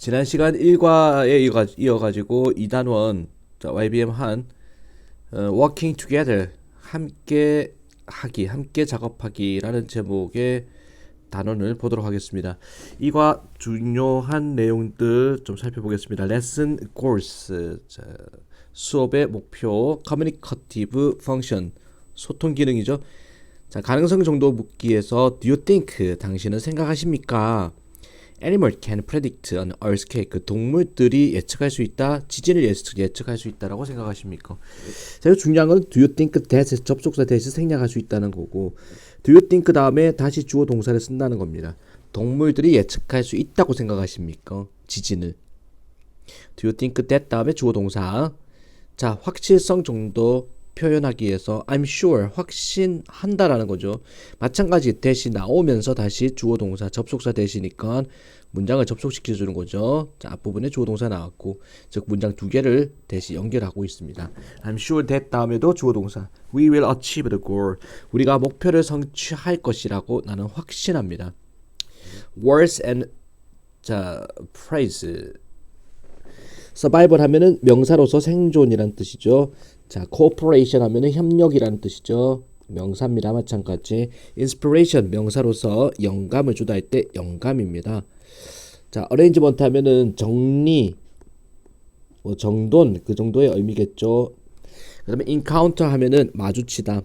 지난 시간 1과에 이어가지고 2단원 YBM 한 Working Together 함께 하기, 함께 작업하기라는 제목의 단원을 보도록 하겠습니다. 이과 중요한 내용들 좀 살펴보겠습니다. Lesson Goals, 수업의 목표, Communicative Function, 소통 기능이죠. 자, 가능성 정도 묻기에서 Do you think, 당신은 생각하십니까? Animal can predict an earthquake. 동물들이 예측할 수 있다. 지진을 예측할 수 있다라고 생각하십니까? 자, 이거 중요한 건 Do you think that 접속사 대신 생략할 수 있다는 거고, Do you think 다음에 다시 주어 동사를 쓴다는 겁니다. 동물들이 예측할 수 있다고 생각하십니까? 지진을. Do you think that 다음에 주어 동사. 자, 확실성 정도 표현하기 위해서 I'm sure, 확신한다라는 거죠. 마찬가지 대시 나오면서 다시 주어 동사 접속사 대시니까 문장을 접속시켜주는 거죠. 자, 앞부분에 주어 동사 나왔고, 즉 문장 두 개를 대시 연결하고 있습니다. I'm sure that 다음에도 주어 동사 We will achieve the goal. 우리가 목표를 성취할 것이라고 나는 확신합니다. Words and phrase. survival 하면은 명사로서 생존이란 뜻이죠. 자, cooperation 하면은 협력이라는 뜻이죠. 명사입니다. 마찬가지. inspiration 명사로서 영감을 주다 할 때 영감입니다. 자, arrangement 하면은 정리, 정돈 그 정도의 의미겠죠. 그다음에 encounter 하면은 마주치다.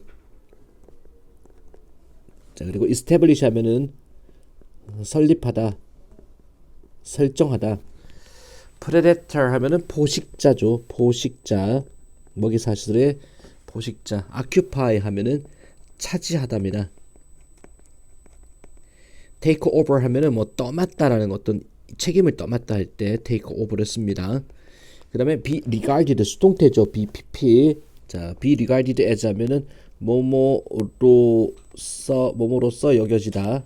자, 그리고 establish 하면은 설립하다, 설정하다. predator 하면은 포식자죠. 포식자. 먹이사슬의 포식자. occupy 하면은 차지하다입니다. take over 하면은 떠맡다라는 어떤 책임을 떠맡다 할 때 take over를 씁니다. 그 다음에 be regarded 수동태죠. BPP. 자, be regarded as 하면은 뭐뭐로서 여겨지다.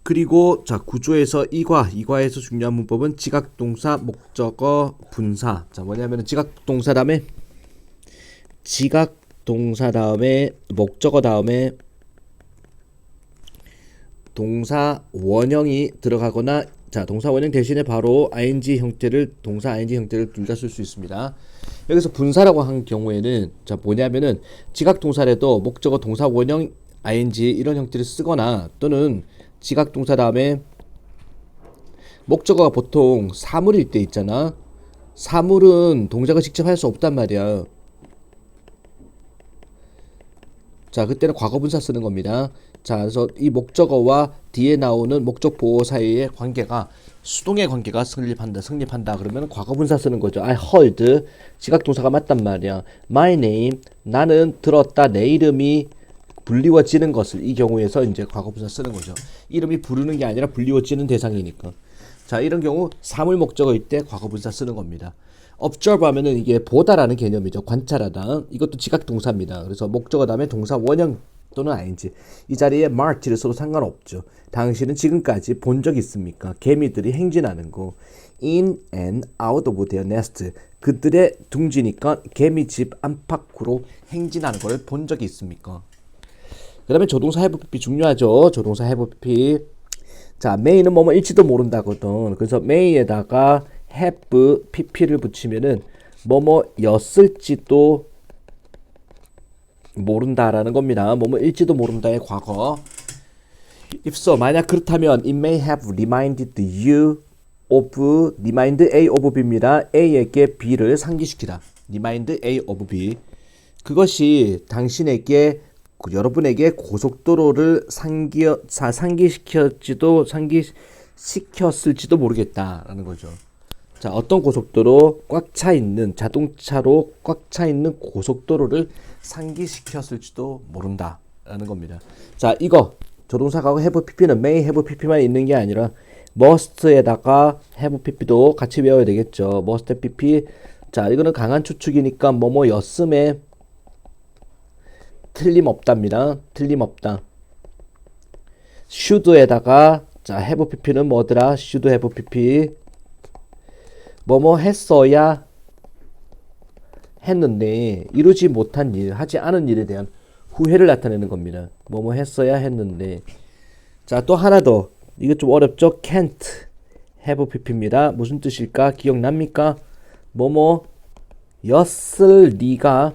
그리고 자, 구조에서 이과에서 중요한 문법은 지각동사, 목적어, 분사. 자, 뭐냐면은 지각동사 다음에 목적어 다음에 동사 원형이 들어가거나, 자, 동사 원형 대신에 바로 동사 ing 형태를 둘 다 쓸 수 있습니다. 여기서 분사라고 한 경우에는 자, 뭐냐면은 지각동사라도 목적어, 동사 원형, ing 이런 형태를 쓰거나, 또는 지각동사 다음에 목적어가 보통 사물일 때 있잖아. 사물은 동작을 직접 할 수 없단 말이야. 자, 그때는 과거분사 쓰는 겁니다. 자, 그래서 이 목적어와 뒤에 나오는 목적 보호 사이의 관계가 수동의 관계가 성립한다. 그러면 과거분사 쓰는 거죠. I heard, 지각동사가 맞단 말이야. My name, 나는 들었다. 내 이름이 불리워지는 것을, 이 경우에서 이제 과거분사 쓰는 거죠. 이름이 부르는 게 아니라 불리워지는 대상이니까. 자, 이런 경우 사물 목적어일 때 과거분사 쓰는 겁니다. observe 하면은 이게 보다라는 개념이죠. 관찰하다. 이것도 지각동사입니다. 그래서 목적어 다음에 동사 원형 또는 ing. 이 자리에 mark를 써도 상관없죠. 당신은 지금까지 본 적 있습니까? 개미들이 행진하는 거. in and out of their nest. 그들의 둥지니까 개미집 안팎으로 행진하는 걸 본 적이 있습니까? 그 다음에 조동사 have pp 중요하죠. 조동사 have pp. 자, may는 뭐뭐일지도 모른다거든. 그래서 may에다가 have pp를 붙이면은 뭐뭐였을지도 모른다라는 겁니다. 뭐뭐일지도 모른다의 과거. if so, 만약 그렇다면 it may have reminded you of, remind A of B입니다. A에게 B를 상기시키다. remind A of B. 그것이 당신에게, 여러분에게 고속도로를 상기시켰을지도 모르겠다라는 거죠. 자, 어떤 고속도로? 꽉 차 있는, 자동차로 꽉 차 있는 고속도로를 상기시켰을지도 모른다라는 겁니다. 자, 이거 조동사가 have pp는 may have pp만 있는 게 아니라 must에다가 have pp도 같이 외워야 되겠죠. must have pp. 자, 이거는 강한 추측이니까 뭐뭐였음에 틀림없답니다. 틀림없다. should에다가 자, have pp는 뭐더라? should have pp. 뭐뭐 했어야 했는데 이루지 못한 일, 하지 않은 일에 대한 후회를 나타내는 겁니다. 뭐뭐 했어야 했는데. 자, 또 하나 더. 이거 좀 어렵죠? can't have pp입니다. 무슨 뜻일까? 기억납니까? 뭐뭐 였을 리가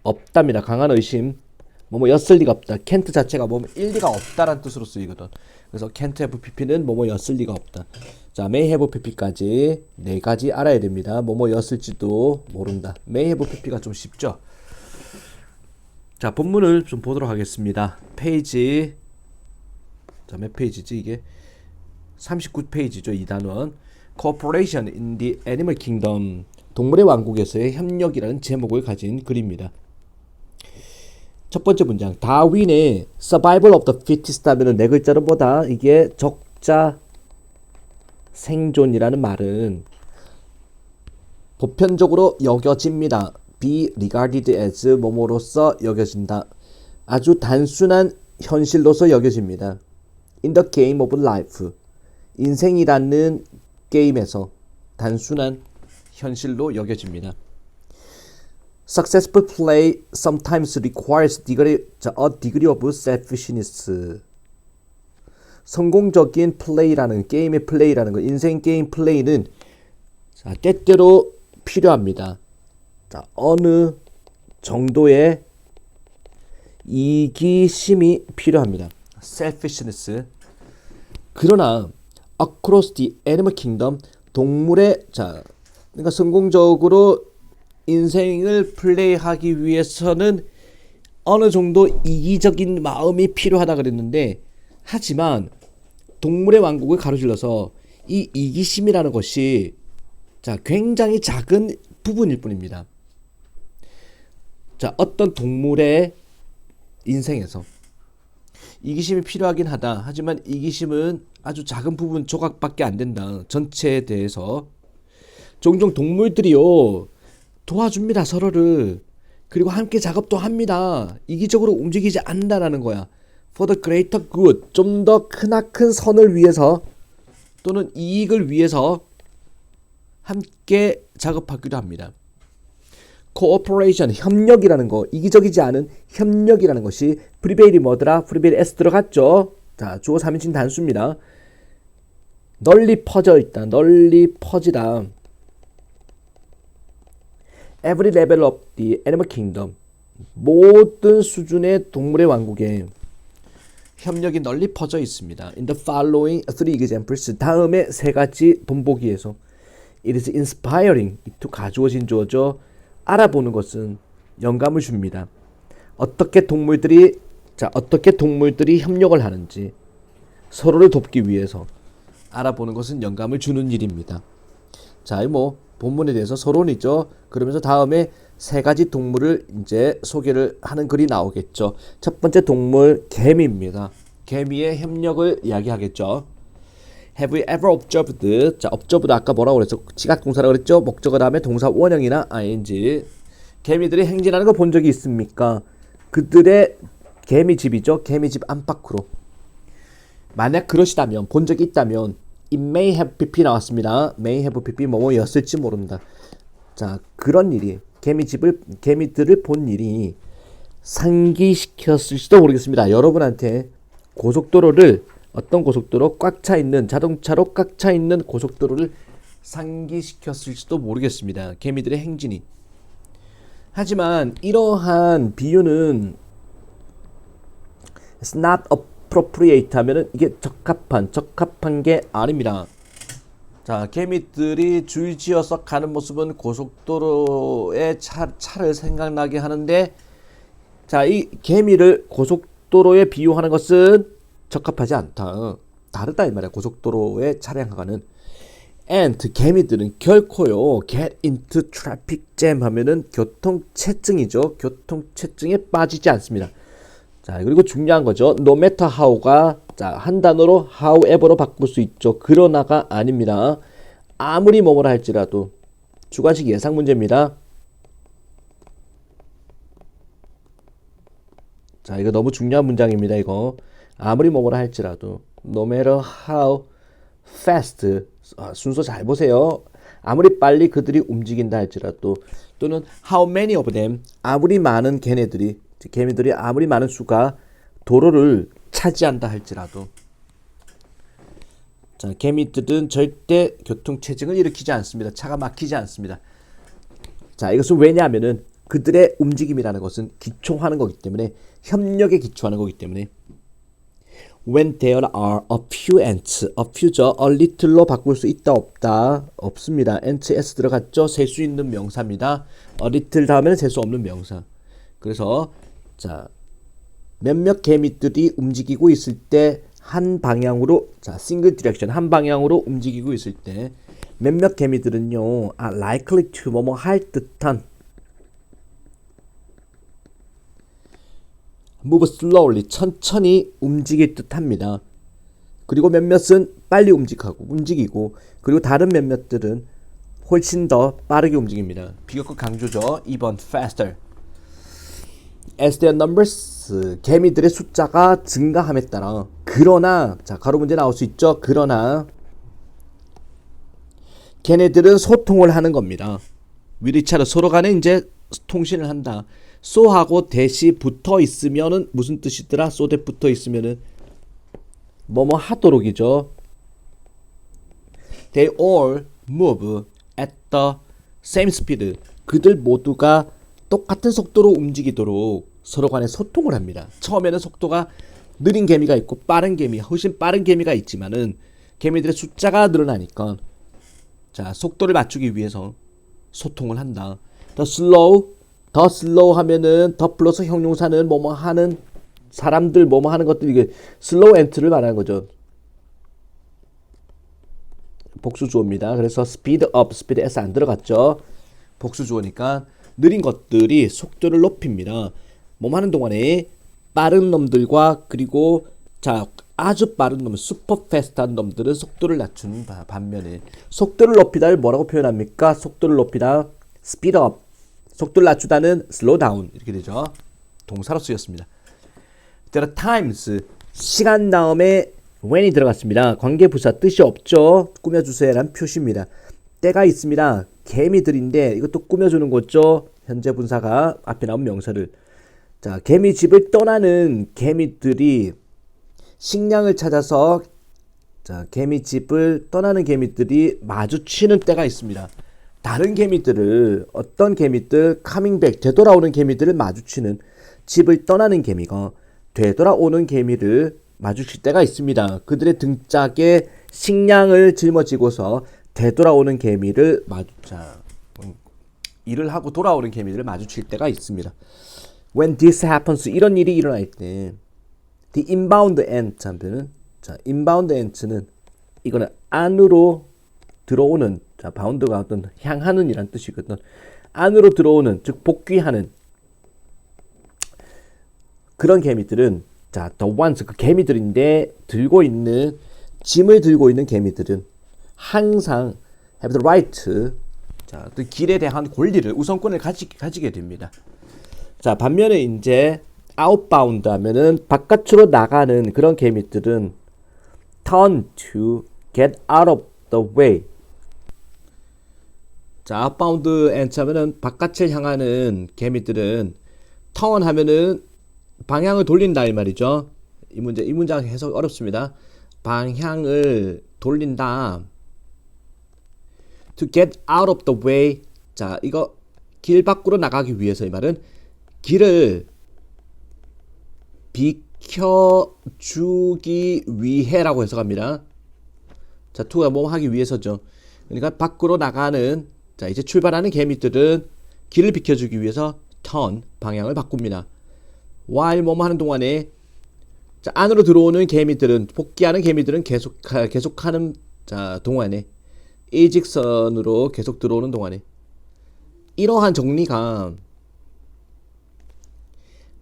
없답니다. 강한 의심. 뭐뭐 였을 리가 없다. can't 자체가 뭐뭐 일 리가 없다라는 뜻으로 쓰이거든. 그래서 can't have pp는 뭐뭐 였을 리가 없다. 자, may have pp까지 네 가지 알아야 됩니다. 뭐뭐 였을지도 모른다. may have pp가 좀 쉽죠? 자, 본문을 좀 보도록 하겠습니다. 페이지, 자, 몇 페이지지 이게? 39페이지죠. 2단원. Cooperation in the Animal Kingdom, 동물의 왕국에서의 협력이라는 제목을 가진 글입니다. 첫 번째 문장, 다윈의 Survival of the Fittest 하면은 네 글자로 보다 이게 적자 생존이라는 말은 보편적으로 여겨집니다. be regarded as 뭐뭐로서 여겨진다. 아주 단순한 현실로서 여겨집니다. in the game of life, 인생이라는 게임에서 단순한 현실로 여겨집니다. Successful play sometimes requires a degree of selfishness. 성공적인 플레이라는, 게임의 플레이라는 거, 인생 게임 플레이는 자, 때때로 필요합니다. 자, 어느 정도의 이기심이 필요합니다. selfishness. 그러나 across the animal kingdom, 동물의, 자, 그러니까 성공적으로 인생을 플레이하기 위해서는 어느 정도 이기적인 마음이 필요하다 그랬는데, 하지만 동물의 왕국을 가로질러서 이 이기심이라는 것이 자, 굉장히 작은 부분일 뿐입니다. 자, 어떤 동물의 인생에서 이기심이 필요하긴 하다. 하지만 이기심은 아주 작은 부분 조각밖에 안 된다. 전체에 대해서 종종 동물들이요 도와줍니다, 서로를. 그리고 함께 작업도 합니다. 이기적으로 움직이지 않는다라는 거야. For the greater good, 좀 더 크나큰 선을 위해서 또는 이익을 위해서 함께 작업하기도 합니다. Cooperation, 협력이라는 거, 이기적이지 않은 협력이라는 것이 prevail이 뭐더라? prevail s 들어갔죠? 자, 주어 3인칭 단수입니다. 널리 퍼져 있다, 널리 퍼지다. Every level of the animal kingdom, 모든 수준의 동물의 왕국에 협력이 널리 퍼져 있습니다. In the following three examples, 다음에 세 가지 본보기에서 it is inspiring, to 가주어진 주어죠. 알아보는 것은 영감을 줍니다. 어떻게 동물들이 협력을 하는지 서로를 돕기 위해서 알아보는 것은 영감을 주는 일입니다. 자, 뭐 본문에 대해서 서론이죠. 그러면서 다음에 세 가지 동물을 이제 소개를 하는 글이 나오겠죠. 첫 번째 동물 개미입니다. 개미의 협력을 이야기하겠죠. Have you ever observed? 자, observed 아까 뭐라고 그랬죠? 지각동사라고 그랬죠? 목적어 다음에 동사 원형이나 ing. 개미들이 행진하는 걸 본 적이 있습니까? 그들의 개미집이죠. 개미집 안팎으로. 만약 그러시다면, 본 적이 있다면 it may have pp 나왔습니다. may have pp 뭐뭐였을지 모른다. 자, 그런 일이 개미들을 본 일이 상기시켰을지도 모르겠습니다. 여러분한테 고속도로를, 어떤 고속도로, 꽉 차 있는, 자동차로 꽉 차 있는 고속도로를 상기시켰을지도 모르겠습니다. 개미들의 행진이. 하지만 이러한 비유는 it's not appropriate 하면은 이게 적합한 게 아닙니다. 자, 개미들이 줄지어서 가는 모습은 고속도로의 차를 생각나게 하는데, 자, 이 개미를 고속도로에 비유하는 것은 적합하지 않다. 다르다 이 말이야. 고속도로의 차량과는. and 개미들은 결코요 get into traffic jam 하면은 교통체증이죠. 교통체증에 빠지지 않습니다. 자, 그리고 중요한 거죠. no matter how가 자, 한 단어로 however로 바꿀 수 있죠. 그러나가 아닙니다. 아무리 뭐뭐라 할지라도. 주관식 예상 문제입니다. 자, 이거 너무 중요한 문장입니다. 이거 아무리 뭐뭐라 할지라도 no matter how fast, 순서 잘 보세요. 아무리 빨리 그들이 움직인다 할지라도, 또는 how many of them, 아무리 많은 개미들이 아무리 많은 수가 도로를 차지한다 할지라도 자, 개미들은 절대 교통체증을 일으키지 않습니다. 차가 막히지 않습니다. 자, 이것은 왜냐하면은 그들의 움직임이라는 것은 기초하는 거기 때문에 협력에 기초하는 거기 때문에 When there are a few ants, a few죠. a little로 바꿀 수 있다 없다 없습니다. ants s 들어갔죠. 셀 수 있는 명사입니다. a little 다음에는 셀 수 없는 명사. 그래서 자 몇몇 개미들이 움직이고 있을 때 한 방향으로 자 single direction 한 방향으로 움직이고 있을 때 몇몇 개미들은요 are likely to 뭐뭐 할 듯한 move slowly 천천히 움직일 듯합니다. 그리고 몇몇은 빨리 움직이고 그리고 다른 몇몇들은 훨씬 더 빠르게 움직입니다. 비교급 강조죠. 2번 faster. As their numbers 개미들의 숫자가 증가함에 따라 그러나 자 가로 문제 나올 수 있죠. 그러나 걔네들은 소통을 하는 겁니다. 위리차로 서로 간에 이제 통신을 한다. 소하고 대시 붙어 있으면은 무슨 뜻이더라? 소대 붙어 있으면은 뭐뭐 하도록이죠. They all move at the same speed. 그들 모두가 똑같은 속도로 움직이도록 서로 간에 소통을 합니다. 처음에는 속도가 느린 개미가 있고 훨씬 빠른 개미가 있지만은 개미들의 숫자가 늘어나니까 자 속도를 맞추기 위해서 소통을 한다. 더 슬로우 하면은 더 플러스 형용사는 뭐뭐 하는 사람들 뭐뭐 하는 것들 이게 슬로우 엔트를 말하는 거죠. 복수주어입니다. 그래서 speed up, speed s 안 들어갔죠. 복수주어니까 느린 것들이 속도를 높입니다. 뭐뭐 하는 동안에 빠른 놈들과 그리고 자 아주 빠른 놈, 슈퍼 패스트한 놈들은 속도를 낮추는 반면에 속도를 높이다를 뭐라고 표현합니까? 속도를 높이다 speed up, 속도를 낮추다는 slow down 이렇게 되죠. 동사로 쓰였습니다. There are times 시간 다음에 when이 들어갔습니다. 관계부사 뜻이 없죠. 꾸며주세요라는 표시입니다. 때가 있습니다. 개미들인데 이것도 꾸며주는 거죠. 현재 분사가 앞에 나온 명사를 자 개미집을 떠나는 개미들이 식량을 찾아서 자 개미집을 떠나는 개미들이 마주치는 때가 있습니다. 다른 개미들을 어떤 개미들 카밍백 되돌아오는 개미들을 마주치는 집을 떠나는 개미가 되돌아오는 개미를 마주칠 때가 있습니다. 그들의 등짝에 식량을 짊어지고서 되돌아오는 개미를 일을 하고 돌아오는 개미들을 마주칠 때가 있습니다. When this happens 이런 일이 일어날 때 the inbound ant 하면은 자 inbound ant는 이거는 안으로 들어오는 자 바운드가 어떤 향하는 이란 뜻이거든. 안으로 들어오는 즉 복귀하는 그런 개미들은 자 the ones 그 개미들인데 짐을 들고 있는 개미들은 항상 have the right 자 그 길에 대한 권리를 우선권을 가지게 됩니다. 자 반면에 이제 outbound 하면은 바깥으로 나가는 그런 개미들은 turn to get out of the way. 자 outbound ants 하면은 바깥을 향하는 개미들은 turn 하면은 방향을 돌린다 이 말이죠. 이 문장 해석 어렵습니다. 방향을 돌린다. To get out of the way. 자 이거 길 밖으로 나가기 위해서 이 말은 길을 비켜주기 위해라고 해석합니다. 자, to가 뭐 하기 위해서죠. 그러니까 밖으로 나가는 자 이제 출발하는 개미들은 길을 비켜주기 위해서 turn 방향을 바꿉니다. while 뭐뭐 하는 동안에 자 안으로 들어오는 개미들은 복귀하는 개미들은 계속하는 자 동안에 일직선으로 계속 들어오는 동안에 이러한 정리가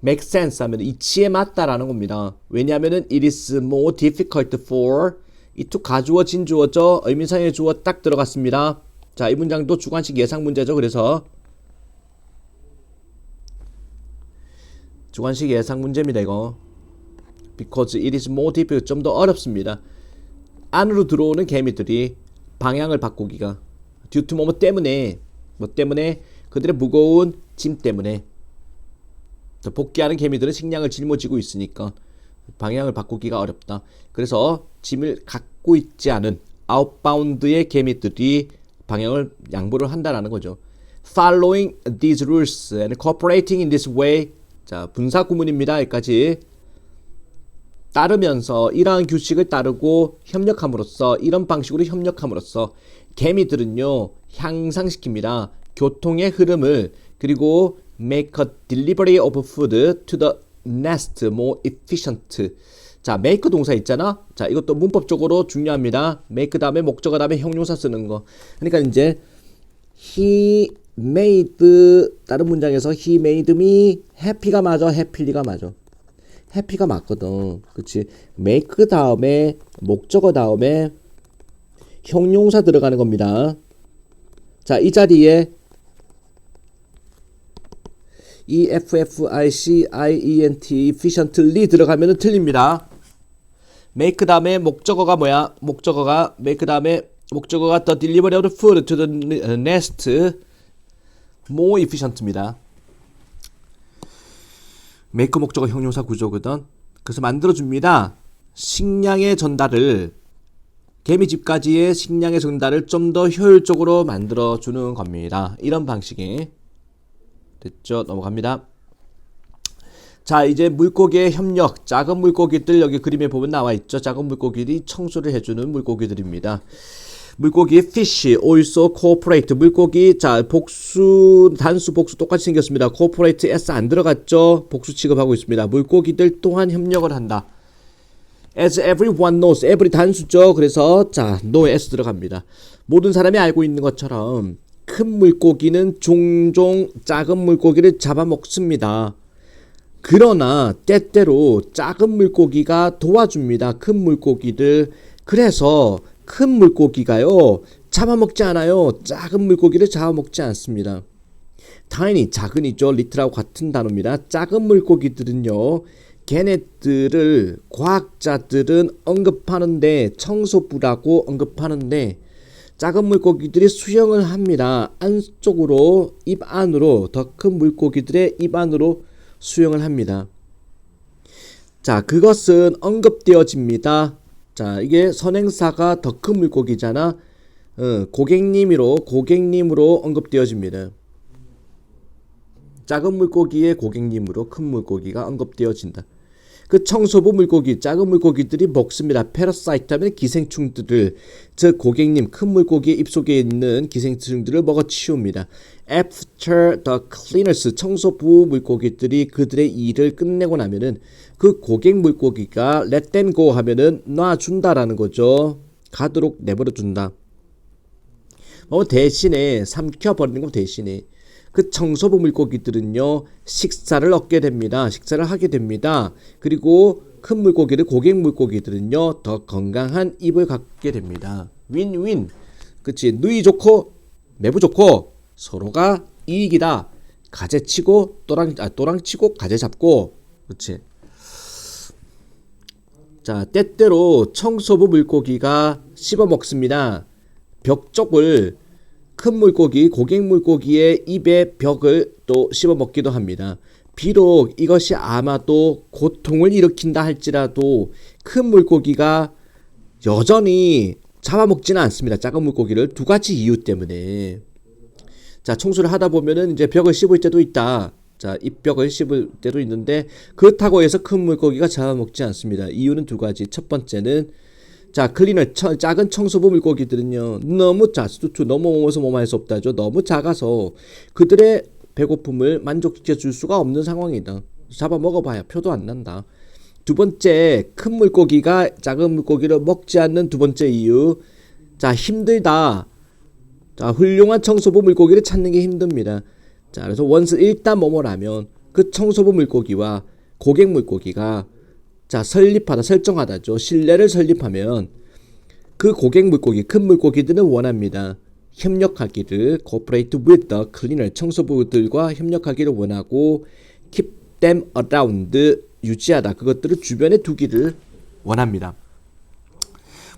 make sense 하면 이치에 맞다라는 겁니다. 왜냐하면은 it is more difficult for 이 to 가주어 진주어죠. 의미상의 주어 딱 들어갔습니다. 자, 이 문장도 주관식 예상 문제죠. 그래서 주관식 예상 문제입니다. 이거 because it is more difficult 좀 더 어렵습니다. 안으로 들어오는 개미들이 방향을 바꾸기가 due to 뭐 때문에 그들의 무거운 짐 때문에 복귀하는 개미들은 식량을 짊어지고 있으니까 방향을 바꾸기가 어렵다. 그래서 짐을 갖고 있지 않은 아웃바운드의 개미들이 방향을 양보를 한다라는 거죠. Following these rules and cooperating in this way. 자, 분사 구문입니다. 여기까지. 따르면서 이러한 규칙을 따르고 협력함으로써 이런 방식으로 협력함으로써 개미들은요 향상시킵니다. 교통의 흐름을 그리고 make a delivery of food to the nest more efficient. 자, make 동사 있잖아. 자, 이것도 문법적으로 중요합니다. make 다음에 목적어 다음에 형용사 쓰는 거. 그러니까 이제 he made 다른 문장에서 he made me happy가 맞아, happy가 맞아. 해피가 맞거든. 그치? make 다음에 목적어 다음에 형용사 들어가는 겁니다. 자, 이 자리에 efficient efficiently 들어가면은 틀립니다. make 다음에 목적어가 뭐야? 목적어가 make 다음에 목적어가 the delivery of the food to the nest more efficient입니다. make 목적어 형용사 구조거든. 그래서 만들어줍니다. 식량의 전달을 개미집까지의 식량의 전달을 좀 더 효율적으로 만들어주는 겁니다. 이런 방식이 됐죠? 넘어갑니다. 자, 이제 물고기의 협력. 작은 물고기들 여기 그림에 보면 나와 있죠. 작은 물고기들이 청소를 해주는 물고기들입니다. 물고기 fish also cooperate. 물고기 자 복수 단수 복수 똑같이 생겼습니다. cooperate s 안 들어갔죠. 복수 취급하고 있습니다. 물고기들 또한 협력을 한다. as everyone knows. every 단수죠. 그래서 자 no s 들어갑니다. 모든 사람이 알고 있는 것처럼 큰 물고기는 종종 작은 물고기를 잡아먹습니다. 그러나 때때로 작은 물고기가 도와줍니다. 큰 물고기들. 그래서 큰 물고기가요 잡아먹지 않아요. 작은 물고기를 잡아먹지 않습니다. tiny 작은이죠. little하고 같은 단어입니다. 작은 물고기들은요 걔네들을 과학자들은 언급하는데 청소부라고 언급하는데 작은 물고기들이 수영을 합니다. 안쪽으로 입 안으로 더 큰 물고기들의 입 안으로 수영을 합니다. 자, 그것은 언급되어집니다. 자, 이게 선행사가 더 큰 물고기잖아. 고객님으로 언급되어집니다. 작은 물고기의 고객님으로 큰 물고기가 언급되어진다. 그 청소부 물고기, 작은 물고기들이 먹습니다. 패러사이트 하면 기생충들을, 즉 고객님, 큰 물고기의 입속에 있는 기생충들을 먹어치웁니다. After the cleaners, 청소부 물고기들이 그들의 일을 끝내고 나면은 그 고객 물고기가 let them go 하면은 놔준다라는 거죠. 가도록 내버려둔다. 대신에 삼켜버리는 거 대신에 그 청소부 물고기들은요 식사를 얻게 됩니다. 식사를 하게 됩니다. 그리고 큰 물고기들 고객 물고기들은요 더 건강한 입을 갖게 됩니다. 윈윈. 그치? 누이 좋고 매부 좋고 서로가 이익이다. 가재 치고 또랑 치고 가재 잡고. 그치? 자, 때때로 청소부 물고기가 씹어 먹습니다. 벽 쪽을 큰 물고기, 고객 물고기의 입의 벽을 또 씹어 먹기도 합니다. 비록 이것이 아마도 고통을 일으킨다 할지라도 큰 물고기가 여전히 잡아먹지는 않습니다. 작은 물고기를 두 가지 이유 때문에. 자, 청소를 하다 보면은 이제 벽을 씹을 때도 있다. 자, 입벽을 씹을 때도 있는데 그렇다고 해서 큰 물고기가 잡아먹지 않습니다. 이유는 두 가지. 첫 번째는 자, 클리너 작은 청소부 물고기들은요 너무 너무 먹어서 몸할 수 없다죠. 너무 작아서 그들의 배고픔을 만족시켜 줄 수가 없는 상황이다. 잡아 먹어봐야 표도 안 난다. 두 번째, 큰 물고기가 작은 물고기를 먹지 않는 두 번째 이유. 자, 힘들다. 자, 훌륭한 청소부 물고기를 찾는 게 힘듭니다. 자, 그래서 원스 일단 뭐뭐라면 그 청소부 물고기와 고객 물고기가 자, 설정하다죠. 신뢰를 설립하면 그 고객 물고기, 큰 물고기들은 원합니다. 협력하기를, cooperate with the cleaner, 청소부들과 협력하기를 원하고, keep them around, 유지하다. 그것들을 주변에 두기를 원합니다.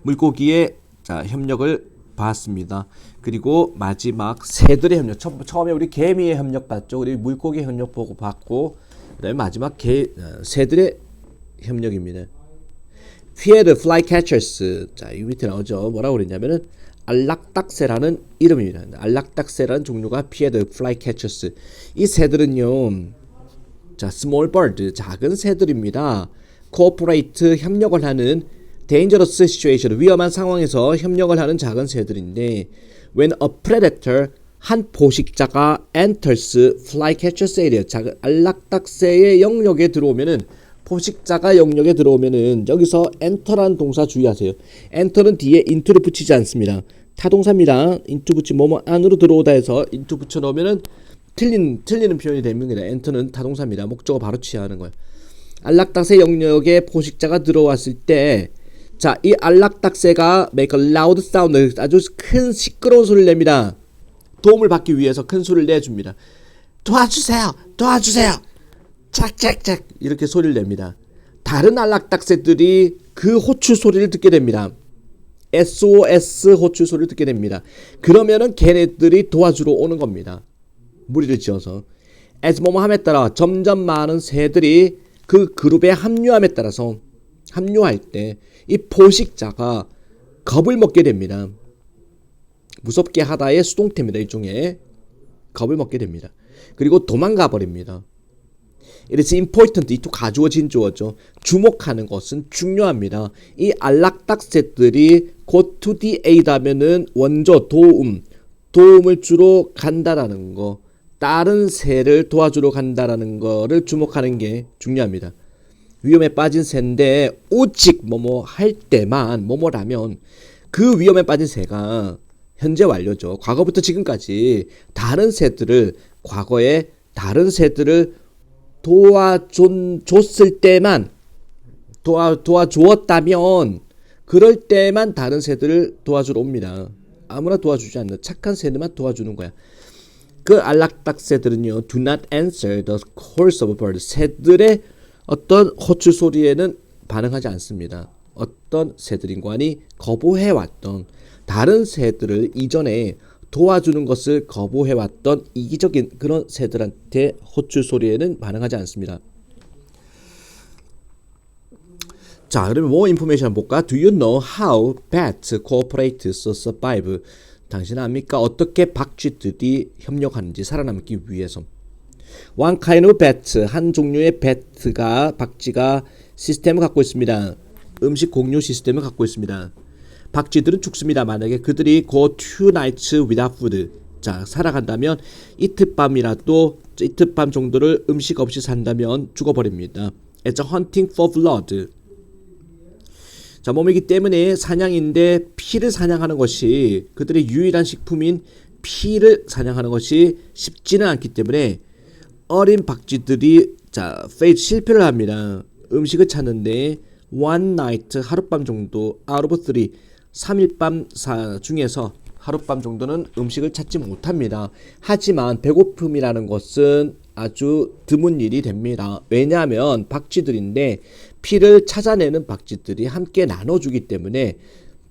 물고기의 자, 협력을 봤습니다. 그리고 마지막 새들의 협력. 처음에 우리 개미의 협력 봤죠. 우리 물고기 협력 보고 봤고, 그다음에 마지막 새들의 협력입니다. 피에르 플라이캐쳐스. 자, 이 밑에 나오죠. 뭐라고 그랬냐면은 안락딱새라는 이름입니다. 안락딱새라는 종류가 피에르 플라이캐쳐스. 이 새들은요. 자, small bird, 작은 새들입니다. cooperate, 협력을 하는 dangerous situation, 위험한 상황에서 협력을 하는 작은 새들인데 when a predator, 한 포식자가 enters flycatcher's area, 작은 안락딱새의 영역에 들어오면은 포식자가 영역에 들어오면은 여기서 enter란 동사 주의하세요. enter는 뒤에 into를 붙이지 않습니다. 타동사입니다. into 붙이 뭐뭐 안으로 들어오다 해서 into 붙여 넣으면은 틀리는 표현이 됩니다. enter는 타동사입니다. 목적어 바로 취하는 거예요. 안락딱새 영역에 포식자가 들어왔을 때, 자, 이 안락딱새가 make a loud sound, 아주 큰 시끄러운 소리를 냅니다. 도움을 받기 위해서 큰 소리를 내줍니다. 도와주세요, 도와주세요, 짝짝짝 이렇게 소리를 냅니다. 다른 안락딱새들이 그 호출 소리를 듣게 됩니다. SOS 호출 소리를 듣게 됩니다. 그러면은 걔네들이 도와주러 오는 겁니다. 무리를 지어서. as 뭐뭐 함에 따라 점점 많은 새들이 그 그룹에 합류함에 따라서 합류할 때 이 포식자가 겁을 먹게 됩니다. 무섭게 하다의 수동태입니다. 일종의 겁을 먹게 됩니다. 그리고 도망가 버립니다. It is important, 이 또 가주어진 주어죠. 주목하는 것은 중요합니다. 이 안락딱새들이 go to the aid 하면은 원조 도움을 주러 간다라는 거, 다른 새를 도와주러 간다라는 거를 주목하는 게 중요합니다. 위험에 빠진 새인데 오직 뭐뭐 할 때만 뭐뭐라면 그 위험에 빠진 새가 현재 완료죠. 과거부터 지금까지 다른 새들을 과거에 다른 새들을 도와줬을 때만 도와주었다면 그럴 때만 다른 새들을 도와주러 옵니다. 아무나 도와주지 않는 착한 새들만 도와주는 거야. 그 안락딱새들은요, do not answer the calls of birds. 새들의 어떤 호출 소리에는 반응하지 않습니다. 어떤 새들인관이 거부해왔던 다른 새들을 이전에 도와주는 것을 거부해왔던 이기적인 그런 새들한테 호출 소리에는 반응하지 않습니다. 자, 그러면 more information 볼까? Do you know how bats cooperate to survive? 당신은 압니까? 어떻게 박쥐들이 협력하는지 살아남기 위해서. One kind of bat, 한 종류의 박쥐가 시스템을 갖고 있습니다. 음식 공유 시스템을 갖고 있습니다. 박쥐들은 죽습니다. 만약에 그들이 go 2 nights without food, 자, 살아간다면 이틀 밤 정도를 음식 없이 산다면 죽어버립니다. It's a hunting for blood. 자, 몸이기 때문에 사냥인데 피를 사냥하는 것이 그들의 유일한 식품인 피를 사냥하는 것이 쉽지는 않기 때문에 어린 박쥐들이 실패를 합니다. 음식을 찾는데 one night, 하룻밤 정도, out of 3일밤 중에서 하룻밤 정도는 음식을 찾지 못합니다. 하지만 배고픔이라는 것은 아주 드문 일이 됩니다. 왜냐하면 박쥐들인데 피를 찾아내는 박쥐들이 함께 나눠주기 때문에,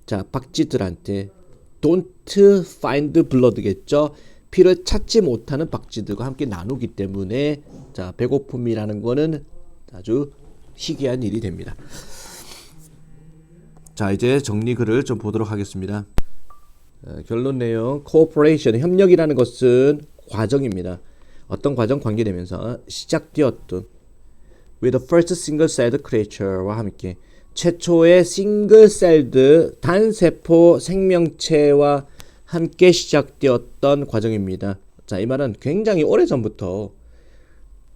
자, 박쥐들한테 don't find blood겠죠. 피를 찾지 못하는 박쥐들과 함께 나누기 때문에, 자, 배고픔이라는 거는 아주 희귀한 일이 됩니다. 자, 이제 정리글을 좀 보도록 하겠습니다. 결론 내용, cooperation, 협력이라는 것은 과정입니다. 어떤 과정 관계되면서 시작되었던 with the first single-celled creature와 함께 최초의 싱글-셀드 단세포 생명체와 함께 시작되었던 과정입니다. 자, 이 말은 굉장히 오래전부터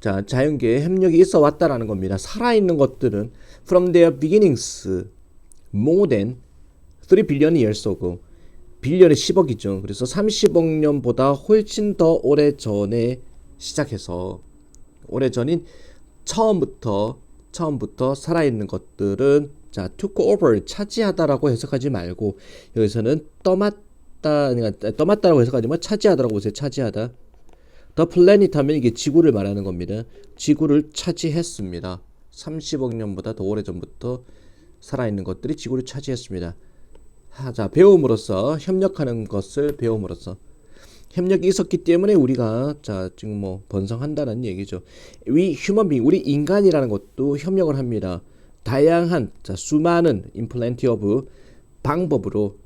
자, 자연계에 협력이 있어 왔다라는 겁니다. 살아있는 것들은 from their beginnings more than 3 billion years ago, 빌리언의 10억이죠. 그래서 30억 년보다 훨씬 더 오래 전에 시작해서 오래전인 처음부터 살아있는 것들은, 자, took over, 차지하다라고 해석하지 말고 여기서는 떠맡다라고 해석하지 마. 차지하다라고 보세요. 차지하다. The planet 하면 이게 지구를 말하는 겁니다. 지구를 차지했습니다. 30억 년보다 더 오래전부터 살아있는 것들이 지구를 차지했습니다. 자, 배움으로써, 협력하는 것을 배움으로써, 협력이 있었기 때문에 우리가, 자, 지금 뭐 번성한다는 얘기죠. We human being, 우리 인간이라는 것도 협력을 합니다. 다양한 자, 수많은 in plenty of 방법으로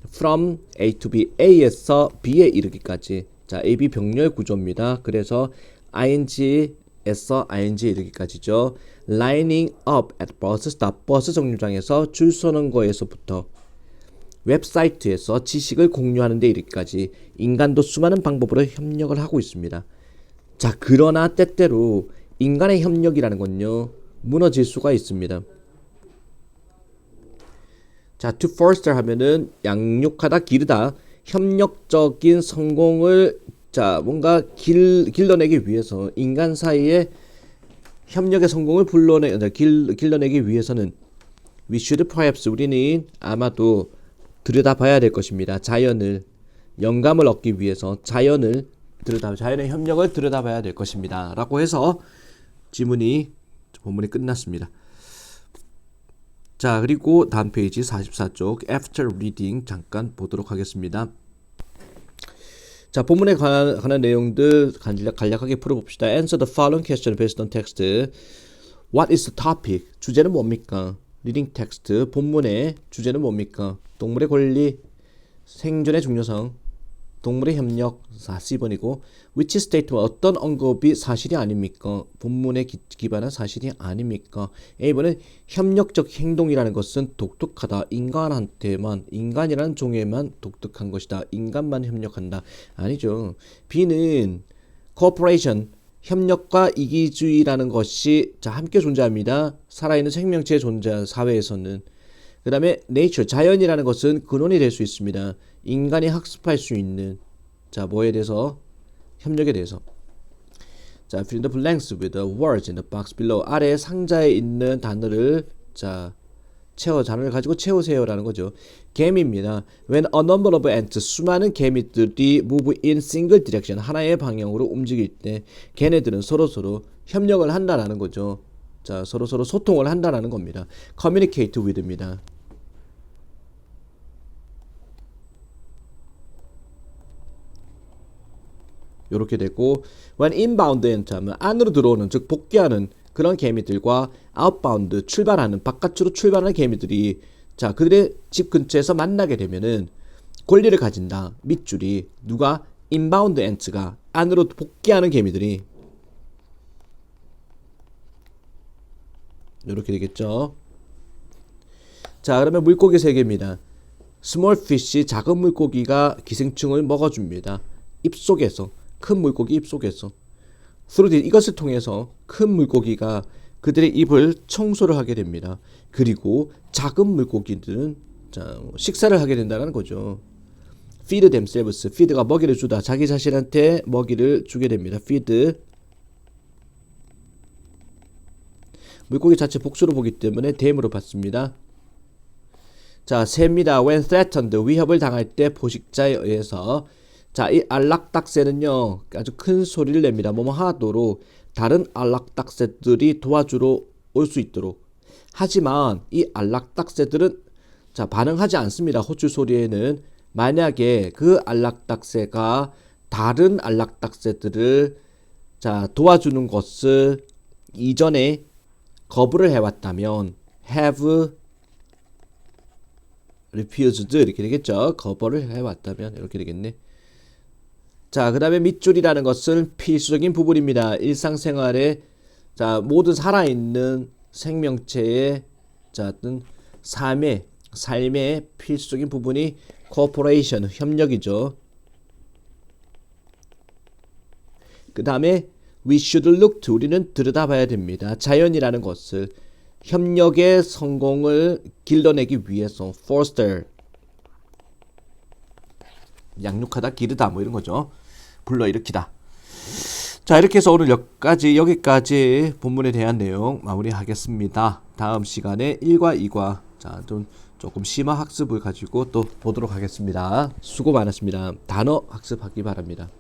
from A to B, A에서 B에 이르기까지. 자, A, B 병렬 구조입니다. 그래서 ing에서 ing 이르기까지죠. lining up at bus stop, 버스 정류장에서 줄 서는 거에서부터 웹사이트에서 지식을 공유하는 데 이르기까지 인간도 수많은 방법으로 협력을 하고 있습니다. 자, 그러나 때때로 인간의 협력이라는 건요, 무너질 수가 있습니다. 자, to foster 하면은 양육하다, 기르다, 협력적인 성공을 자, 뭔가 길러내기 위해서 인간 사이에 협력의 성공을 길러내기 위해서는 we should perhaps 우리는 아마도 들여다봐야 될 것입니다. 자연을 영감을 얻기 위해서 자연의 협력을 들여다봐야 될 것입니다. 라고 해서 본문이 끝났습니다. 자, 그리고 다음 페이지 44쪽 after reading 잠깐 보도록 하겠습니다. 자, 본문에 관한 내용들 간략하게 풀어봅시다. Answer the following question based on text. What is the topic? 주제는 뭡니까? Reading text. 본문의 주제는 뭡니까? 동물의 권리, 생존의 중요성, 동물의 협력 4C번이고 which statement 어떤 언급이 사실이 아닙니까? 본문에 기반한 사실이 아닙니까? A번은 협력적 행동이라는 것은 독특하다. 인간이라는 종에만 독특한 것이다. 인간만 협력한다. 아니죠. B는 cooperation 협력과 이기주의라는 것이 자, 함께 존재합니다. 살아있는 생명체의 존재한 사회에서는. 그 다음에 nature, 자연이라는 것은 근원이 될 수 있습니다. 인간이 학습할 수 있는 자, 뭐에 대해서? 협력에 대해서. 자, fill in the blanks with the words in the box below. 아래 상자에 있는 단어를 자, 단어를 가지고 채우세요라는 거죠. 개미입니다. When a number of ants, 수많은 개미들이 move in single direction, 하나의 방향으로 움직일 때 걔네들은 서로서로 협력을 한다라는 거죠. 자, 서로서로 소통을 한다라는 겁니다. communicate with입니다. 요렇게 되고 when inbound ant 하면 안으로 들어오는 즉 복귀하는 그런 개미들과 outbound 출발하는 바깥으로 출발하는 개미들이 자, 그들의 집 근처에서 만나게 되면은 권리를 가진다. 밑줄이 누가 inbound ant가 안으로 복귀하는 개미들이 요렇게 되겠죠. 자, 그러면 물고기 세계입니다. small fish 작은 물고기가 기생충을 먹어줍니다. 입속에서 큰 물고기 입속에서 through this, 이것을 통해서 큰 물고기가 그들의 입을 청소를 하게 됩니다. 그리고 작은 물고기들은 자, 식사를 하게 된다는 거죠. feed themselves, feed가 먹이를 주다. 자기 자신한테 먹이를 주게 됩니다. feed. 물고기 자체 복수로 보기 때문에 them으로 받습니다. 자, 새입니다. when threatened, 위협을 당할 때 포식자에 의해서 자, 이 안락딱새는요 아주 큰 소리를 냅니다. 뭐뭐 하도록 다른 안락딱새들이 도와주러 올 수 있도록. 하지만 이 안락딱새들은 자, 반응하지 않습니다. 호출 소리에는. 만약에 그 안락딱새가 다른 안락딱새들을 자, 도와주는 것을 이전에 거부를 해왔다면 have refused 이렇게 되겠죠. 거부를 해왔다면 이렇게 되겠네. 자, 그 다음에 밑줄이라는 것은 필수적인 부분입니다. 일상생활에 자, 모든 살아있는 생명체의 자, 어떤 삶의 필수적인 부분이 cooperation, 협력이죠. 그 다음에 we should look to, 우리는 들여다봐야 됩니다. 자연이라는 것을 협력의 성공을 길러내기 위해서 foster, 양육하다, 기르다 뭐 이런 거죠. 불러일으키다. 자, 이렇게 해서 오늘 여기까지 본문에 대한 내용 마무리하겠습니다. 다음 시간에 1과 2과 자, 조금 심화 학습을 가지고 또 보도록 하겠습니다. 수고 많았습니다. 단어 학습하기 바랍니다.